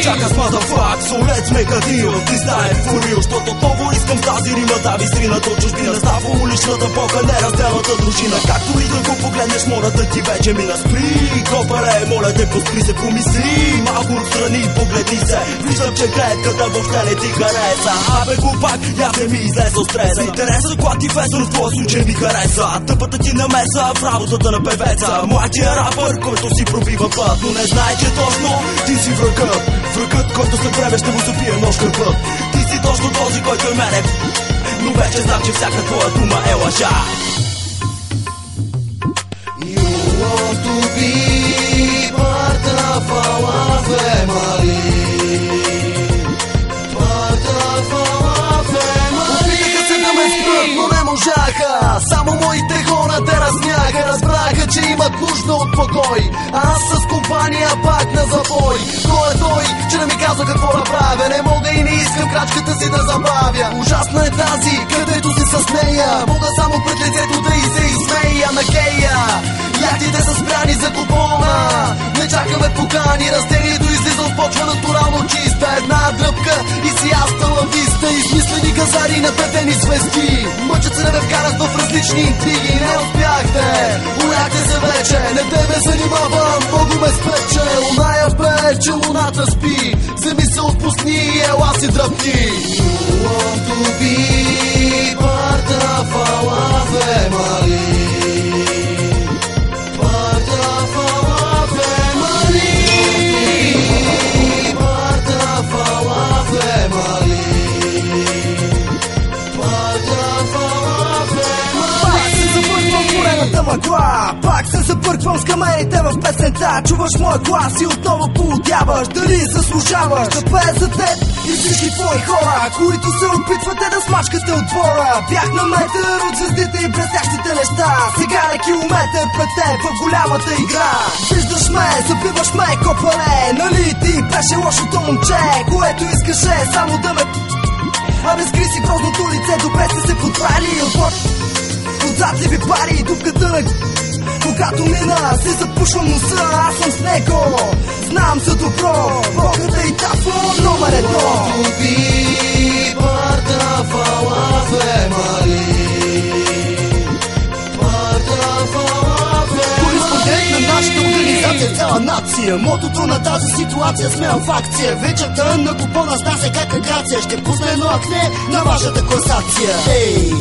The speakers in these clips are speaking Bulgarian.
Чакаш, motherfuck, so let's make a deal. Ти знае for real, защото отново искам с тази рима да ви сринат от чужбина. Става уличната пока, неразделната дружина. Както и да го погледнеш, моля да ти вече мина. Спри, копаре, моля те поспри се, помисли малко отстрани, погледни се. Виждам, че гледката въобще не ти хареса. Абе глупак, я не ми излезе от стреса. Интереса, когато ти веса, но в твоя случай ми хареса. Тъпата ти намеса в работата на певеца. Младия рапър, който си пробива път, но не знае, че точно ти си врагът. Врагът, който след време ще му забие нож кръвът. Ти си точно този, който е мене, но вече знам, че всяка твоя дума е лъжа. You want to be part of our family. Part of our family. Опитаха се да ме спрат, но не можаха. Само моите хора те разняха. Разбраха, че имат нужда от покой. Аз с компания пак на забой. Кой е той, че не ми казва какво да правя? Не мога и не искам крачката си да забавя. Ужасна е тази, където си с нея. Мога само пред лицето да и се изсмея на гея. Яхтите са спряни за купона. Не чакаме покани, растението излиза от почва натурално чиста. Една дръпка и си астала виста. Измислени газари на петени звезди. Мъчат се да ме вкарат в различни интриги. Не успяхте, уляхте се вече. Не те ме занимавам, много ме спече. Луная бе, че луната спи. Вземи се отпусни, ела си дръпни. You want to be part of our family. Пак се забърквам с камерите в песента. Чуваш моя глас и отново поудяваш. Дали заслужаваш да пее за теб и всички твои хора, които се опитвате да смачкате отбора. Бях на метър от звездите и блестящите неща. Сега на километър пред теб в голямата игра. Виждаш ме, забиваш ме, копале. Нали ти беше лошото момче, което искаше само да ме... Абе скри си грозното лице, добре сте се подправили. Отзад ли ви пари, дупката на... Когато мина, се запушвам носа, аз съм с него. Знам за добро, Богата и тафо номер едно. Кореспондент на нашата организация, цяла нация. Мотото на тази ситуация сме в акция. Вечерта на купона с нас е как аграция. Ще пусна едно акне на вашата класация. Ей,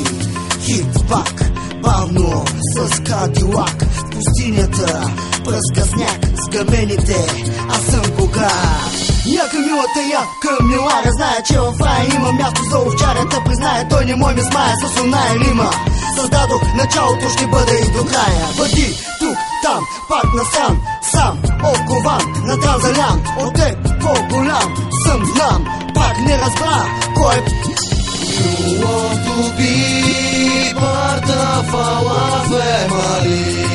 хит пак, бавно с кадилак. В пустинята пръска сняг с гъмените. Аз съм богат. Яка милата я към миларя. Знае, че в рая има място за овчарята. Признае, той не мой ме смая с оная рима. Създадох началото, ще бъде и до края. Бъди тук, там, пак насам. Сам, окован, натразалян. От теб по-голям съм, знам. Пак не разбра кой е. You want to be part of our family.